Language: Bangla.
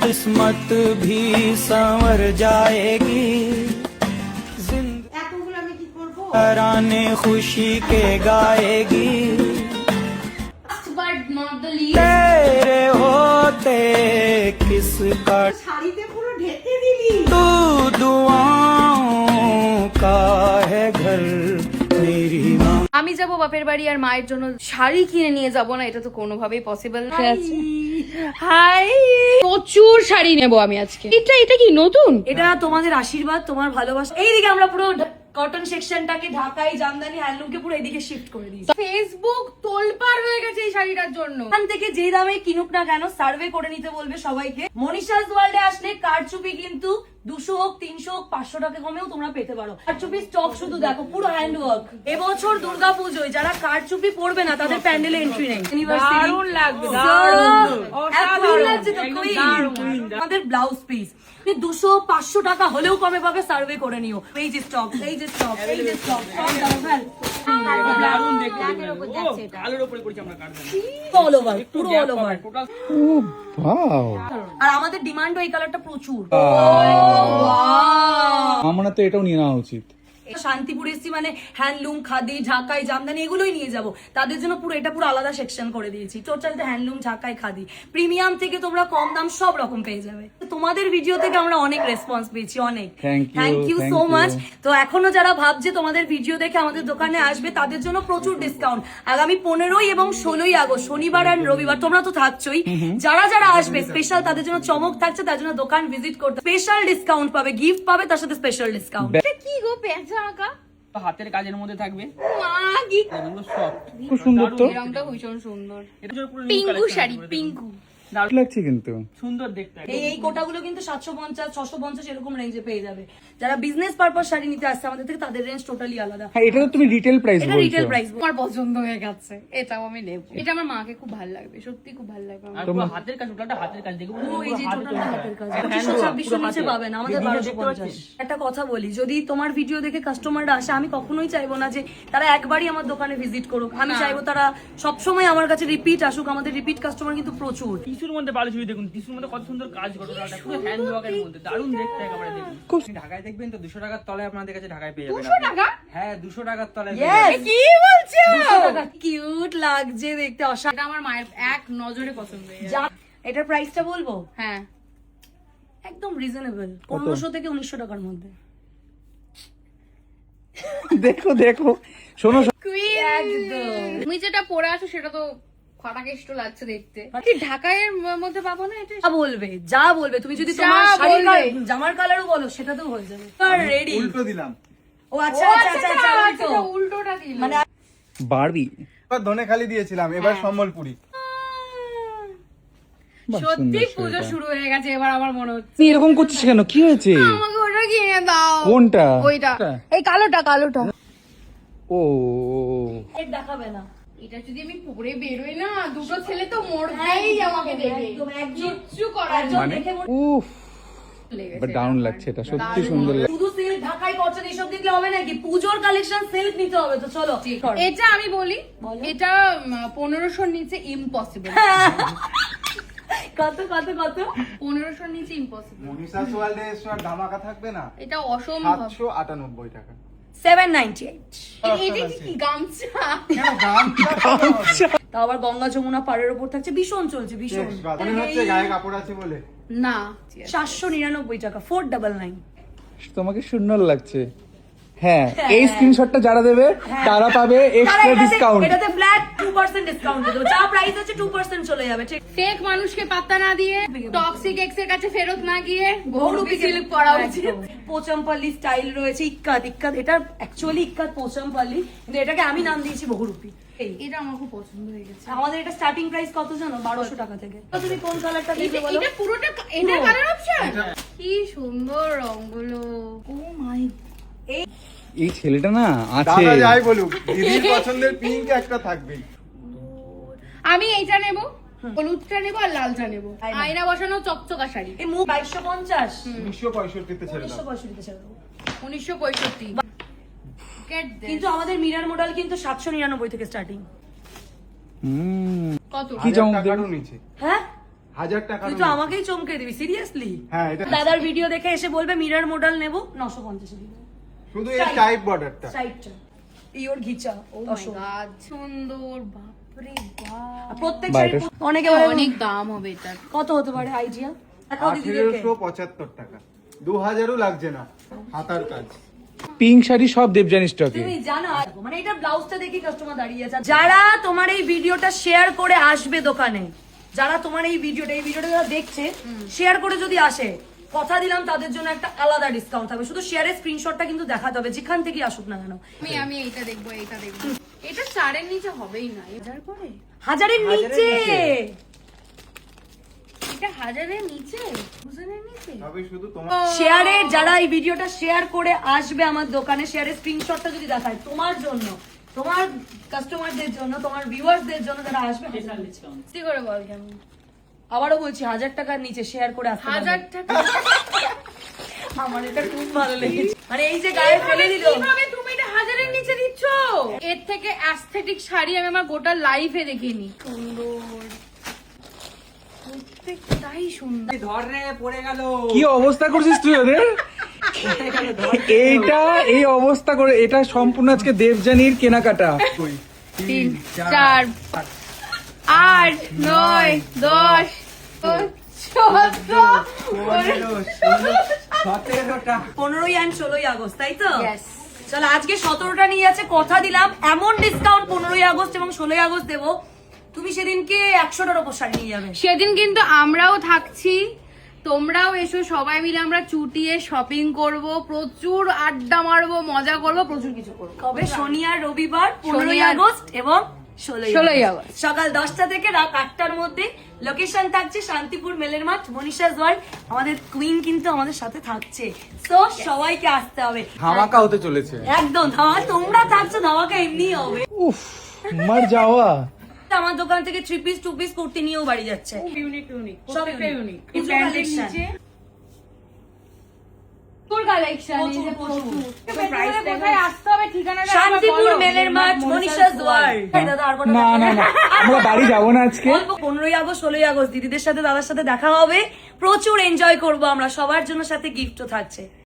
किस्मत भी संवर जाएगी तराने खुशी के गाएगी but not the least तेरे होते किसका শাড়িতে পুরো ঢেকে দিলি। तू दुआओं का है घर मेरी माँ আমি যাব বাপের বাড়ি আর মায়ের জন্য শাড়ি কিনে নিয়ে যাব না, এটা তো কোনোভাবেই পসিবল না। হাই, প্রচুর শাড়ি নেব আমি আজকে। এটা কি নতুন? এটা তোমাদের আশীর্বাদ, তোমার ভালোবাসা। এইদিকে আমরা পুরো কটন সেকশনটাকে ঢাকাই জামদানি হ্যান্ডলুমকে পুরো এইদিকে শিফট করে দিয়েছি। ফেসবুক তোলপাড় হয়ে গেছে এই শাড়িটার জন্য। এখান থেকে যে দামে কিনুক না কেন সার্ভে করে নিতে বলবে সবাইকে। মনীষাস ওয়ার্ল্ডে আসলে কারচুপি কিন্তু 200 হোক 300 হোক 500 টাকা কমেও তোমরা পেতে পারো। কারচুপি স্টক শুধু দেখো, পুরো হ্যান্ড ওয়ার্ক। এবছর দুর্গাপূজোয় যারা কারচুপি পরবে না তাদের প্যান্ডেলে এন্ট্রি নেই। দারুণ লাগবে, দারুণ লাগছে তো কই। আমাদের ব্লাউজ পিস 200-500 টাকা হলেও কমে পাবে, সার্ভে করে নিও। এই যে স্টক, এই যে স্টক, এই যে স্টক, সব দাও ফেল। দারুণ দেখতে কালোর উপরে করেছি আমরা কাটবো অল ওভার, পুরো অল ওভার। ওয়াও আর আমাদের ডিমান্ডও এই কালারটা প্রচুর। আমার তো এটাও নিয়ে নেওয়া উচিত। শান্তিপুর এসছি মানে হ্যান্ডলুম, খাদি, ঢাকাই, জামদানি এগুলোই নিয়ে যাব। তাদের জন্য পুরো এটা পুরো আলাদা সেকশন করে দিয়েছি। টোটালটা হ্যান্ডলুম, ঢাকাই, খাদি, প্রিমিয়াম থেকে তোমরা কম দাম সব রকম পেয়ে যাবে। তোমাদের ভিডিও থেকে আমরা অনেক রেসপন্স পেয়েছি, অনেক। Thank you so much. তো এখনো যারা ভাবছে তোমাদের ভিডিও দেখে আমাদের দোকানে আসবে, তাদের জন্য প্রচুর ডিসকাউন্ট। আগামী 15 এবং 16 আগস্ট শনিবার আর রবিবার তোমরা তো থাকছোই, যারা যারা আসবে স্পেশাল তাদের জন্য চমক থাকছে। তার জন্য দোকান ভিজিট করতে স্পেশাল ডিসকাউন্ট পাবে, গিফট পাবে, তার সাথে স্পেশাল ডিসকাউন্ট। কি গো পেঁচা আঁকা হাতের কাজের মধ্যে থাকবে, মা কি এগুলো সফট, খুব সুন্দর তো, এই রংটা ভীষণ সুন্দর। এটা পুরো পিঙ্কু শাড়ি, পিঙ্কু দারুণ লাগছে কিন্তু। সুন্দর দেখতে। এই কোটাগুলো কিন্তু 750-650 এরকম রেঞ্জে পেয়ে যাবে। যারা বিজনেস পারপাস শাড়ি নিতে আসছে আমাদের থেকে, তাদের রেঞ্জ টোটালি আলাদা। হ্যাঁ, এটা তো তুমি রিটেল প্রাইস এটা বলছো। Retail price. আমার পছন্দ হয়ে গেছে, এটাও আমি নেব। এটা আমার মাকে খুব ভালো লাগবে, সত্যি খুব ভালো লাগবে আমার। আর পুরো হাতের কাজ, ওটা হাতের কাজ দেখো, পুরো এই যে টোটালটা হাতের কাজ। হ্যান্ড 2500-2600 নিচে পাবে না, আমাদের 1250। একটা কথা বলি, যদি তোমার ভিডিও দেখে কাস্টমাররা আসে, আমি কখনোই চাইবো না যে তারা একবারই আমার দোকানে ভিজিট করুক। আমি চাইবো তারা সবসময় আমার কাছে রিপিট আসুক। আমাদের রিপিট কাস্টমার কিন্তু প্রচুর। টিস্যুর মধ্যে বালু ছবি দেখুন, টিস্যুর মধ্যে কত সুন্দর কাজ করে, ওটা পুরো হ্যান্ড ওয়ার্কের মধ্যে দারুণ দেখতে একেবারে। দেখুন ঢাকায় দেখবেন তো 200 টাকার তলায় আপনাদের কাছে ঢাকায় পেয়ে যাবেন। 200 টাকা? হ্যাঁ 200 টাকার তলায় কি বলছো? কিউট লাগছে দেখতে, অসাধারণ। এটা আমার মায়ের এক নজরে পছন্দ হয়ে গেছে। এটার প্রাইসটা বলবো? হ্যাঁ, একদম রিজনেবল, 1500 থেকে 1900 টাকার মধ্যে। দেখো দেখো, শোনো একদম। তুমি যেটা পরে আছো সেটা তো ফাটাকেষ্ট লাগছে দেখতে। কি ঢাকায়ের মধ্যে পাবো না এটা? যা বলবে, যা বলবে তুমি, যদি যা তোমার শাড়ির বলবে। জামার কালারও বলো, সেটাতেও হয়ে যাবে। রেডি উল্টো দিলাম। ও আচ্ছা আচ্ছা আচ্ছা আচ্ছা, উল্টো। উল্টোটা দিল। মানে বারবি। এবার ধনেখালি দিয়েছিলাম, এবার সম্বলপুরি। বাহ, সত্যি সুন্দর পুজো শাড়িটা। শুরু হয়ে গেছে এবার আমার মনে হচ্ছে। তুই এরকম করছিস কেন, কি হয়েছে? আমাকে ওটা কিনে দাও। কোনটা? ওইটা, এই কালোটা, কালোটা। ও এর দেখাবে না। এটা যদি আমি পরে বেরোই না, দুটো ছেলে তো মরবেই আমাকে দেখে। একদম একজন কিচ্ছু করার একজন মানে দেখে মনে- উফ, লেগেছে। বাট দারুণ লাগছে এটা, সত্যি সুন্দর লাগছে। শুধু সিল্ক, ঢাকাই, কটন এসব দেখলে হবে নাকি? পুজোর কালেকশন সিল্ক নিতে হবে। তো চলো করো। এটা আমি বলি, এটা 1500 নিচে ইম্পসিবল। কত কত কত? 1500 নিচে ইম্পসিবল। মনীষা সোয়ালদে এসব ধামাকা থাকবে না, এটা অসম্ভব। 798 টাকা। 798। এটা কি গামছা? কেন দামটা তাও আবার গঙ্গা যমুনা পাড়ের উপর থাকছে, ভীষণ চলছে, ভীষণ। মনে হচ্ছে গায়ে কাপড় আছে বলে। না, 799 টাকা, 499। তোমাকে সুন্দর লাগছে। হ্যাঁ, এই স্ক্রিনশটটা যারা দেবে তারা পাবে এক্সট্রা ডিসকাউন্ট। এটাতে ফ্ল্যাট 2% ডিসকাউন্ট দেবো। যা প্রাইস আছে 2% চলে যাবে। ঠিক ফেক মানুষকে পাত্তা না দিয়ে, টক্সিক এক্স এর কাছে ফেরত না গিয়ে বহুরূপী সিল্ক পরা উচিত। পোচমপল্লি স্টাইল রয়েছে, ইক্কাত ইক্কাত। এটা অ্যাকচুয়ালি ইক্কাত পোচমপল্লি, কিন্তু এটাকে আমি নাম দিয়েছি বহুরূপী। এটা আমার খুব পছন্দ হয়ে গেছে। আমাদের এটা স্টার্টিং প্রাইস কত জানো? 1200 টাকা থেকে। তো তুমি কোন কালারটা দিতে বলো? এটা পুরোটা এটা কালার অপশন। কি সুন্দর রংগুলো। ও মাই, এই ছেলেটা না আছে, দাদা যাই বলুক, দিদির পছন্দের পিঙ্ক একটা থাকবেই। আমি এইটা নেব, হলুদটা নেব আর লালটা নেব। আয়না বসানো চকচকা শাড়ি। এই মুখ 2250, 1965 তে ছেড়ে দাও। 1965 ছেড়ে দেবো। 1965। Get this. কিন্তু আমাদের মিরার মডেল কিন্তু 799 থেকে স্টার্টিং। হুম, কত? কি চমক 1000 দেবে? টাকারও নিচে। হ্যাঁ, 1000 টাকা তুই তো আমাকেই চমকে দিবি সিরিয়াসলি। হ্যাঁ এটা দাদার ভিডিও দেখে এসে বলবে মিরর মডেল নেব 950 দিবে শুধু এই টাইপ বর্ডারটা। সাইডটা পিওর ঘিচা ও মাই গড সুন্দর বাপরে বাপ প্রত্যেক বা, শাড়ি এটা- অনেকে বলে অনেক দাম হবে এটা কত হতে পারে আইডিয়া? দেখাও দিদিদেরকে। 1875 টাকা, 2000ও লাগছে না, হাতার কাজ। পিঙ্ক শাড়ি সব দেবযানী স্টকে। তুমি জানো মানে এটা ব্লাউজটা দেখি কাস্টমার দাঁড়িয়ে আছে। যারা তোমার এই ভিডিওটা শেয়ার করে আসবে দোকানে, যারা তোমার এই ভিডিওটা যারা দেখছে শেয়ার করে যদি আসে, কথা দিলাম তাদের জন্য একটা আলাদা ডিসকাউন্ট থাকবে। শুধু শেয়ারের স্ক্রিনশটটা কিন্তু দেখাতে হবে যেখান থেকে আসুক না কেন। আমি এইটা দেখবো এটা 4 এর নিচে হবেই না 1000 করে 1000 এর নিচে এটা 1000 এর নিচে 1000 এর নিচে তবে শুধু তোমার শেয়ারে যারা এই ভিডিওটা শেয়ার করে আসবে আমার দোকানে, শেয়ারের স্ক্রিনশটটা যদি দেখায় তোমার জন্য, তোমার কাস্টমারদের জন্য, তোমার ভিউয়ার্সদের জন্য যারা আসবে কি করে বল কেমন আবারও বলছি 1000 টাকার নিচে শেয়ার করে আসতে পারবে। 1000 টাকা আমার এটা খুব ভালো লেগেছে, মানে এই যে গায়ে ফেলে দিল। কিভাবে তুমি এটা 1000 এর নিচে দিচ্ছ? এর থেকে অ্যাস্থেটিক শাড়ি আমি আমার গোটা লাইফে দেখিনি। সুন্দর প্রত্যেকটাই সুন্দর। ধর রে পড়ে গেল। কি অবস্থা করছিস তুই ওদের? এই অবস্থা করে এটা সম্পূর্ণ আজকে দেবযানীর কেনাকাটা। 3 4 8 9 10 14 15ই and 16ই আগস্ট, তাই তো? Yes. চলো আজকে 17টা নিয়ে আছে, কথা দিলাম এমন ডিসকাউন্ট 15ই আগস্ট এবং 16ই আগস্ট দেবো, তুমি সেদিনকে 100টার উপর শাড়ি নিয়ে যাবে। সেদিন কিন্তু আমরাও থাকছি, তোমরাও এসো, সবাই মিলে আমরা চুটিয়ে শপিং করব, প্রচুর আড্ডা মারবো, মজা করব, প্রচুর কিছু করবো। কবে? শনি আর রবিবার 15ই 16ই আগস্ট এবং 16ই 16ই আগস্ট আগস্ট। সকাল 10টা থেকে রাত 8টার মধ্যে। লোকেশন থাকছে শান্তিপুর মেলের মাঠ, মনীষাস ওয়ার্ল্ড। আমাদের কুইন কিন্তু আমাদের সাথে থাকছে, তো সবাইকে আসতে হবে। ধামাকা হতে চলেছে। একদম ধামাকা, তোমরা থাকছো ধামাকা এমনি হবে। উফ, মার যাওয়া। আমার দোকান থেকে 3 পিস 2 পিস কুর্তি নিয়েও বাড়ি যাচ্ছে। ইউনিক সব ইউনিক কালেকশন। তোর কালেকশন এই যে প্রচুর। কোথায় আসতে হবে ঠিকানাটা শান্তিপুর মেলের মাঠ, মনীষাস ওয়ার্ল্ড। দাদা আর কোনো না না না, আমরা বাড়ি যাবো না আজকে। 15ই আগস্ট 16ই আগস্ট দিদিদের সাথে দাদার সাথে দেখা হবে, প্রচুর এনজয় করবো আমরা, সবার জন্য সাথে গিফটও থাকছে।